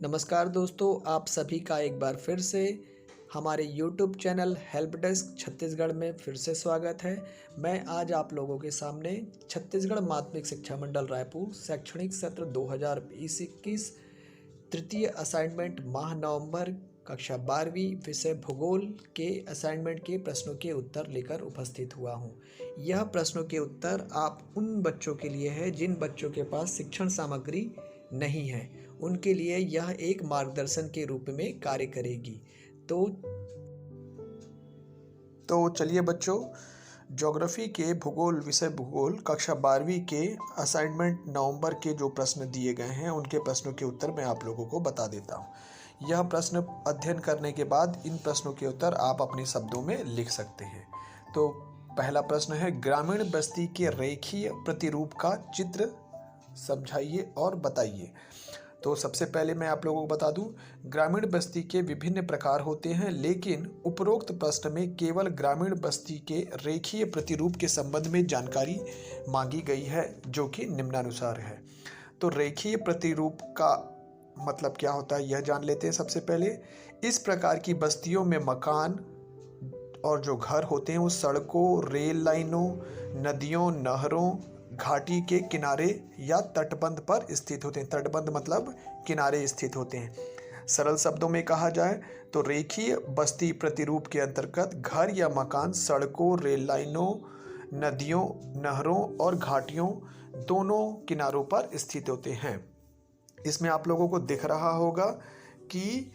नमस्कार दोस्तों, आप सभी का एक बार फिर से हमारे YouTube channel help desk Chhattisgarh में फिर से स्वागत है। मैं आज आप लोगों के सामने छत्तीसगढ़ माध्यमिक शिक्षा मंडल रायपुर शैक्षणिक सत्र 2020-21 तृतीय असाइनमेंट माह नवंबर कक्षा 12वीं विषय भूगोल के असाइनमेंट के प्रश्नों के उत्तर लेकर उपस्थित हुआ हूँ। यह प्रश्नों के उत्तर आप उन बच्चों के लिए है जिन बच्चों के पास शिक्षण सामग्री नहीं है, उनके लिए यह एक मार्गदर्शन के रूप में कार्य करेगी। तो चलिए बच्चों, ज्योग्राफी के भूगोल विषय भूगोल कक्षा 12वीं के असाइनमेंट नवंबर के जो प्रश्न दिए गए हैं उनके प्रश्नों के उत्तर मैं आप लोगों को बता देता हूँ। यह प्रश्न अध्ययन करने के बाद इन प्रश्नों के उत्तर आप अपने शब्दों में लिख सकते हैं। तो पहला प्रश्न है, ग्रामीण बस्ती के रेखीय प्रतिरूप का चित्र समझाइए और बताइए। तो सबसे पहले मैं आप लोगों को बता दूं, ग्रामीण बस्ती के विभिन्न प्रकार होते हैं, लेकिन उपरोक्त प्रश्न में केवल ग्रामीण बस्ती के रेखीय प्रतिरूप के संबंध में जानकारी मांगी गई है, जो कि निम्नानुसार है। तो रेखीय प्रतिरूप का मतलब क्या होता है यह जान लेते हैं। सबसे पहले, इस प्रकार की बस्तियों में मकान और जो घर होते हैं वो सड़कों, रेल लाइनों, नदियों, नहरों, घाटी के किनारे या तटबंध पर स्थित होते हैं। तटबंध मतलब किनारे स्थित होते हैं। सरल शब्दों में कहा जाए तो रेखीय बस्ती प्रतिरूप के अंतर्गत घर या मकान सड़कों, रेल लाइनों, नदियों, नहरों और घाटियों दोनों किनारों पर स्थित होते हैं। इसमें आप लोगों को दिख रहा होगा कि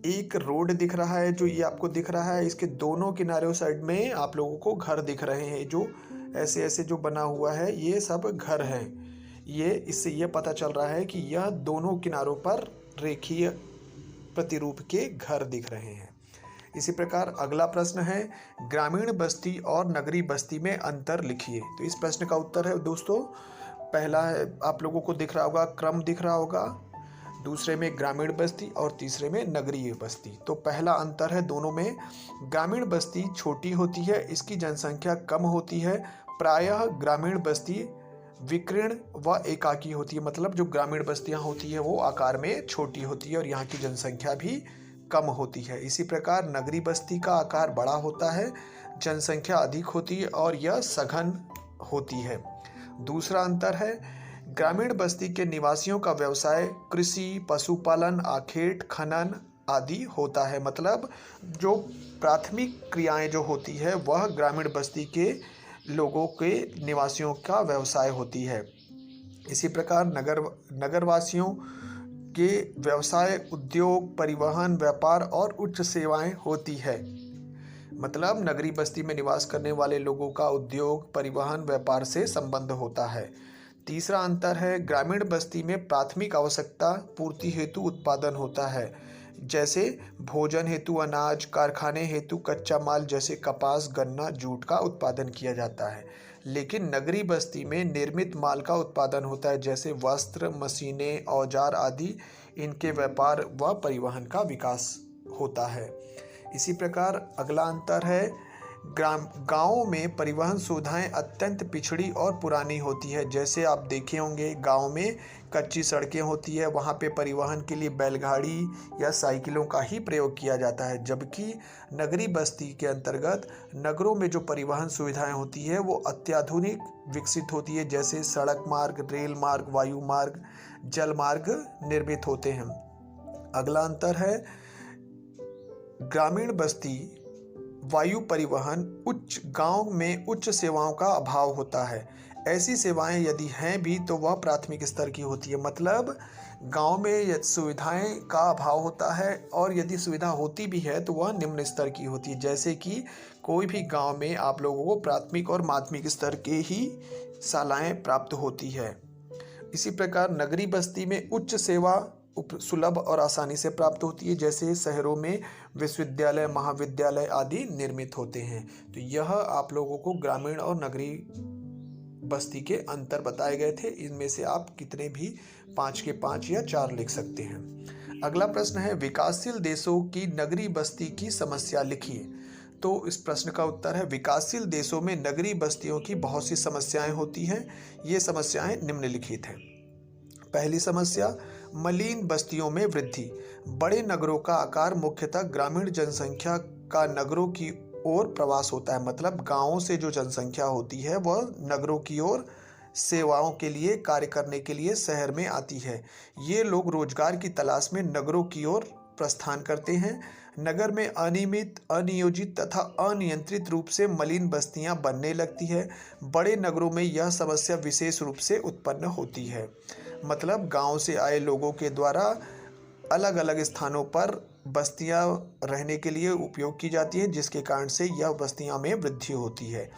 एक रोड दिख रहा है, जो ये आपको दिख रहा है, इसके दोनों किनारों साइड में आप लोगों को घर दिख रहे हैं। जो ऐसे ऐसे जो बना हुआ है ये सब घर हैं। ये इससे यह पता चल रहा है कि यह दोनों किनारों पर रेखीय प्रतिरूप के घर दिख रहे हैं। इसी प्रकार अगला प्रश्न है, ग्रामीण बस्ती और नगरी बस्ती में अंतर लिखिए। तो इस प्रश्न का उत्तर है दोस्तों, पहला है आप लोगों को दिख रहा होगा, क्रम दिख रहा होगा, दूसरे में ग्रामीण बस्ती और तीसरे में नगरीय बस्ती। तो पहला अंतर है दोनों में, ग्रामीण बस्ती छोटी होती है, इसकी जनसंख्या कम होती है। प्रायः ग्रामीण बस्ती विकीर्ण व एकाकी होती है, मतलब जो ग्रामीण बस्तियां होती है वो आकार में छोटी होती है और यहाँ की जनसंख्या भी कम होती है। इसी प्रकार नगरी बस्ती का आकार बड़ा होता है, जनसंख्या अधिक होती है और यह सघन होती है। दूसरा अंतर है, ग्रामीण बस्ती के निवासियों का व्यवसाय कृषि, पशुपालन, आखेट, खनन आदि होता है। मतलब जो प्राथमिक क्रियाएं जो होती है वह ग्रामीण बस्ती के लोगों के निवासियों का व्यवसाय होती है। इसी प्रकार नगरवासियों के व्यवसाय उद्योग, परिवहन, व्यापार और उच्च सेवाएं होती है। मतलब नगरी बस्ती में निवास करने वाले लोगों का उद्योग, परिवहन, व्यापार से संबंध होता है। तीसरा अंतर है, ग्रामीण बस्ती में प्राथमिक आवश्यकता पूर्ति हेतु उत्पादन होता है, जैसे भोजन हेतु अनाज, कारखाने हेतु कच्चा माल जैसे कपास, गन्ना, जूट का उत्पादन किया जाता है। लेकिन नगरी बस्ती में निर्मित माल का उत्पादन होता है, जैसे वस्त्र, मशीनें, औजार आदि। इनके व्यापार व परिवहन का विकास होता है। इसी प्रकार अगला अंतर है, गाँव में परिवहन सुविधाएं अत्यंत पिछड़ी और पुरानी होती है। जैसे आप देखे होंगे गाँव में कच्ची सड़कें होती है, वहाँ पे परिवहन के लिए बैलगाड़ी या साइकिलों का ही प्रयोग किया जाता है। जबकि नगरी बस्ती के अंतर्गत नगरों में जो परिवहन सुविधाएं होती है वो अत्याधुनिक विकसित होती है, जैसे सड़क मार्ग, रेल मार्ग, वायु मार्ग, जल मार्ग निर्मित होते हैं। अगला अंतर है, ग्रामीण बस्ती वायु परिवहन उच्च, गांव में उच्च सेवाओं का अभाव होता है। ऐसी सेवाएं यदि हैं भी तो वह प्राथमिक स्तर की होती है। मतलब गांव में सुविधाएं का अभाव होता है और यदि सुविधा होती भी है तो वह निम्न स्तर की होती है। जैसे कि कोई भी गांव में आप लोगों को प्राथमिक और माध्यमिक स्तर के ही शालाएं प्राप्त होती है। इसी प्रकार नगरी बस्ती में उच्च सेवा सुलभ और आसानी से प्राप्त होती है, जैसे शहरों में विश्वविद्यालय, महाविद्यालय आदि निर्मित होते हैं। तो यह आप लोगों को ग्रामीण और नगरी बस्ती के अंतर बताए गए थे। इनमें से आप कितने भी 5 के 5 या 4 लिख सकते हैं। अगला प्रश्न है, विकासशील देशों की नगरी बस्ती की समस्या लिखिए। तो इस प्रश्न का उत्तर है, विकासशील देशों में नगरी बस्तियों की बहुत सी समस्याएं होती हैं। ये समस्याएं निम्नलिखित हैं। पहली समस्या, मलिन बस्तियों में वृद्धि। बड़े नगरों का आकार मुख्यतः ग्रामीण जनसंख्या का नगरों की ओर प्रवास होता है, मतलब गांवों से जो जनसंख्या होती है वह नगरों की ओर सेवाओं के लिए कार्य करने के लिए शहर में आती है। ये लोग रोजगार की तलाश में नगरों की ओर प्रस्थान करते हैं। नगर में अनियमित, अनियोजित तथा अनियंत्रित रूप से मलिन बस्तियां बनने लगती है। बड़े नगरों में यह समस्या विशेष रूप से उत्पन्न होती है, मतलब गांव से आए लोगों के द्वारा अलग अलग स्थानों पर बस्तियां रहने के लिए उपयोग की जाती है, जिसके कारण से यह बस्तियां में वृद्धि होती है।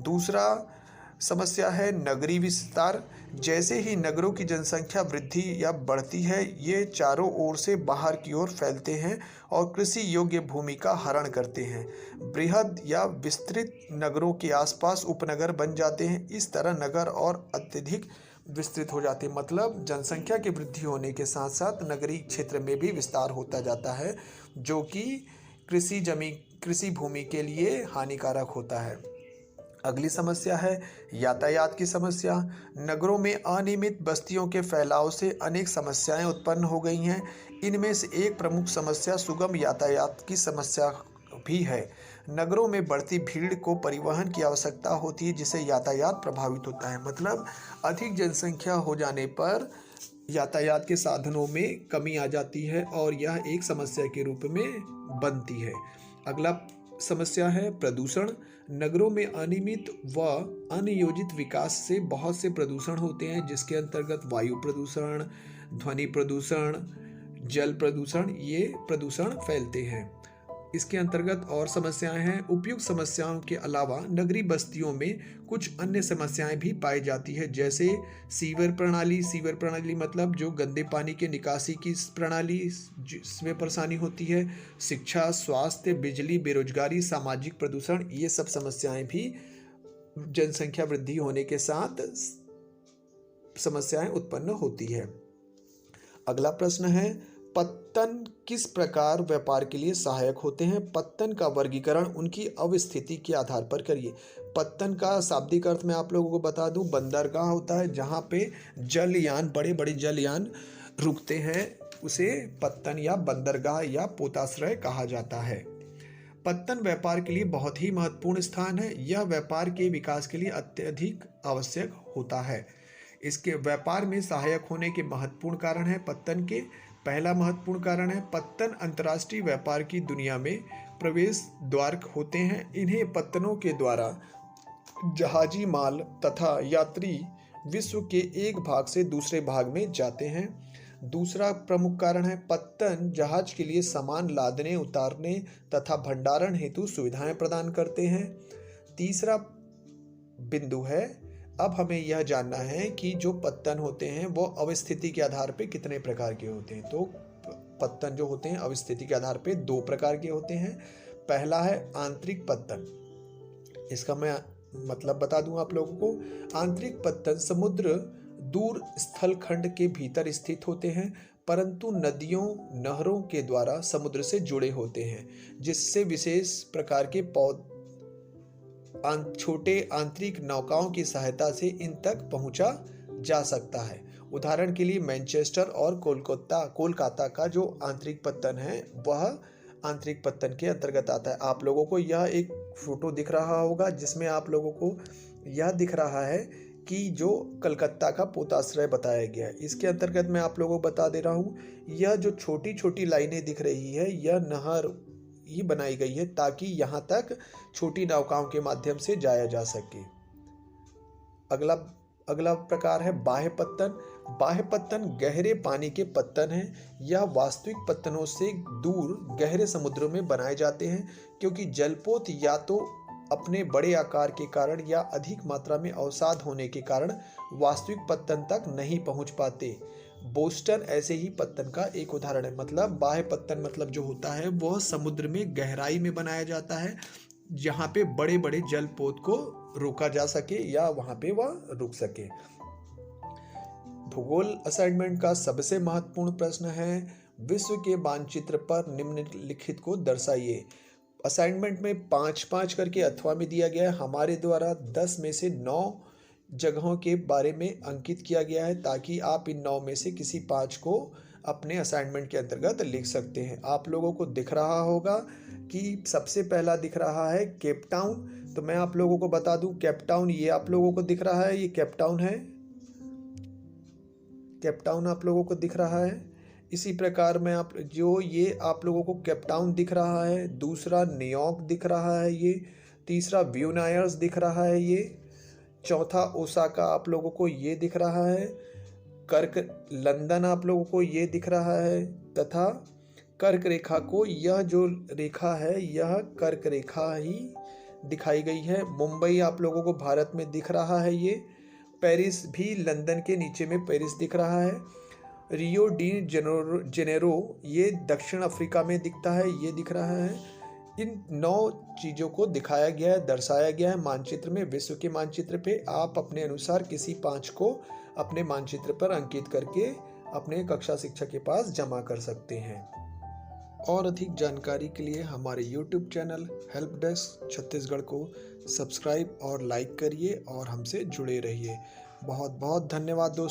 दूसरा समस्या है नगरीय विस्तार। जैसे ही नगरों की जनसंख्या वृद्धि या बढ़ती है, ये चारों ओर से बाहर की ओर फैलते हैं और कृषि योग्य भूमि का हरण करते हैं। बृहद या विस्तृत नगरों के आसपास उपनगर बन जाते हैं। इस तरह नगर और अत्यधिक विस्तृत हो जाते हैं, मतलब जनसंख्या की वृद्धि होने के साथ साथ नगरीय क्षेत्र में भी विस्तार होता जाता है, जो कि कृषि भूमि के लिए हानिकारक होता है। अगली समस्या है यातायात की समस्या। नगरों में अनियमित बस्तियों के फैलाव से अनेक समस्याएं उत्पन्न हो गई हैं। इनमें से एक प्रमुख समस्या सुगम यातायात की समस्या भी है। नगरों में बढ़ती भीड़ को परिवहन की आवश्यकता होती है, जिससे यातायात प्रभावित होता है, मतलब अधिक जनसंख्या हो जाने पर यातायात के साधनों में कमी आ जाती है और यह एक समस्या के रूप में बनती है। अगला समस्या है प्रदूषण। नगरों में अनियमित व अनियोजित विकास से बहुत से प्रदूषण होते हैं, जिसके अंतर्गत वायु प्रदूषण, ध्वनि प्रदूषण, जल प्रदूषण, ये प्रदूषण फैलते हैं। इसके अंतर्गत और समस्याएं हैं। उपयुक्त समस्याओं के अलावा नगरीय बस्तियों में कुछ अन्य समस्याएं भी पाई जाती है, जैसे सीवर प्रणाली मतलब जो गंदे पानी के निकासी की प्रणाली, जिसमें परेशानी होती है। शिक्षा, स्वास्थ्य, बिजली, बेरोजगारी, सामाजिक प्रदूषण, ये सब समस्याएं भी जनसंख्या वृद्धि होने के साथ समस्याएं उत्पन्न होती है। अगला प्रश्न है पत्तन किस प्रकार व्यापार के लिए सहायक होते हैं? पत्तन का वर्गीकरण उनकी अवस्थिति के आधार पर करिए। पत्तन का शाब्दिक अर्थ मैं आप लोगों को बता दूं, बंदरगाह होता है जहां पे जलयान, बड़े बड़े जलयान रुकते हैं, उसे पत्तन या बंदरगाह या पोताश्रय कहा जाता है। पत्तन व्यापार के लिए बहुत ही महत्वपूर्ण स्थान है। यह व्यापार के विकास के लिए अत्यधिक आवश्यक होता है। इसके व्यापार में सहायक होने के महत्वपूर्ण कारण है पत्तन के। पहला महत्वपूर्ण कारण है पत्तन अंतर्राष्ट्रीय व्यापार की दुनिया में प्रवेश द्वार होते हैं। इन्हें पत्तनों के द्वारा जहाजी माल तथा यात्री विश्व के एक भाग से दूसरे भाग में जाते हैं। दूसरा प्रमुख कारण है पत्तन जहाज के लिए सामान लादने, उतारने तथा भंडारण हेतु सुविधाएं प्रदान करते हैं। तीसरा बिंदु है, अब हमें यह जानना है कि जो पत्तन होते हैं वो अवस्थिति के आधार पे कितने प्रकार के होते हैं। तो पत्तन जो होते हैं अवस्थिति के आधार पे दो प्रकार के होते हैं। पहला है आंतरिक पत्तन। इसका मैं मतलब बता दूं आप लोगों को। आंतरिक पत्तन समुद्र दूर स्थल खंड के भीतर स्थित होते हैं, परंतु नदियों, नहरों के द्वारा समुद्र से जुड़े होते हैं, जिससे विशेष प्रकार के छोटे आंतरिक नौकाओं की सहायता से इन तक पहुंचा जा सकता है। उदाहरण के लिए मैनचेस्टर और कोलकाता का जो आंतरिक पत्तन है वह आंतरिक पत्तन के अंतर्गत आता है। आप लोगों को यह एक फोटो दिख रहा होगा, जिसमें आप लोगों को यह दिख रहा है कि जो कलकत्ता का पोताश्रय बताया गया है। इसके अंतर्गत मैं आप लोगों को बता दे रहा हूँ, यह जो छोटी छोटी लाइनें दिख रही है यह नहर ही बनाई गई है ताकि यहाँ तक छोटी नौकाओं के माध्यम से जाया जा सके। अगला प्रकार है बाह्य पत्तन। बाह्य पत्तन गहरे पानी के पत्तन हैं। यह वास्तविक पत्तनों से दूर गहरे समुद्रों में बनाए जाते हैं, क्योंकि जलपोत या तो अपने बड़े आकार के कारण या अधिक मात्रा में अवसाद होने के कारण वास्तविक पत्तन तक नहीं पहुंच पाते। बोस्टन ऐसे ही पत्तन का एक उदाहरण है। मतलब बाह्य पत्तन मतलब जो होता है वह समुद्र में गहराई में बनाया जाता है, जहाँ पे बड़े बड़े जलपोत को रोका जा सके या वहाँ पे वह रुक सके। भूगोल असाइनमेंट का सबसे महत्वपूर्ण प्रश्न है विश्व के मानचित्र पर निम्नलिखित को दर्शाइए। असाइनमेंट में 5-5 करके अथवा में दिया गया है। हमारे द्वारा 10 में से 9 जगहों के बारे में अंकित किया गया है ताकि आप इन 9 में से किसी 5 को अपने असाइनमेंट के अंतर्गत लिख सकते हैं। आप लोगों को दिख रहा होगा कि सबसे पहला दिख रहा है केप टाउन। तो मैं आप लोगों को बता दूं, केप टाउन ये आप लोगों को दिख रहा है, ये केप टाउन है, केप टाउन आप लोगों को दिख रहा है। इसी प्रकार मैं ये आप लोगों को केप टाउन दिख रहा है, दूसरा न्यूयॉर्क दिख रहा है, ये तीसरा ब्यूनस आयर्स दिख रहा है, ये चौथा ओसाका आप लोगों को ये दिख रहा है, कर्क लंदन आप लोगों को ये दिख रहा है, तथा कर्क रेखा को यह जो रेखा है यह कर्क रेखा ही दिखाई गई है। मुंबई आप लोगों को भारत में दिख रहा है, ये पेरिस भी लंदन के नीचे में पेरिस दिख रहा है। रियो डी जेनेरो ये दक्षिण अफ्रीका में दिखता है, ये दिख रहा है। इन 9 चीज़ों को दिखाया गया है, दर्शाया गया है मानचित्र में। विश्व के मानचित्र पे आप अपने अनुसार किसी 5 को अपने मानचित्र पर अंकित करके अपने कक्षा शिक्षक के पास जमा कर सकते हैं। और अधिक जानकारी के लिए हमारे YouTube channel help desk Chhattisgarh को सब्सक्राइब और लाइक करिए और हमसे जुड़े रहिए। बहुत बहुत धन्यवाद दोस्तों।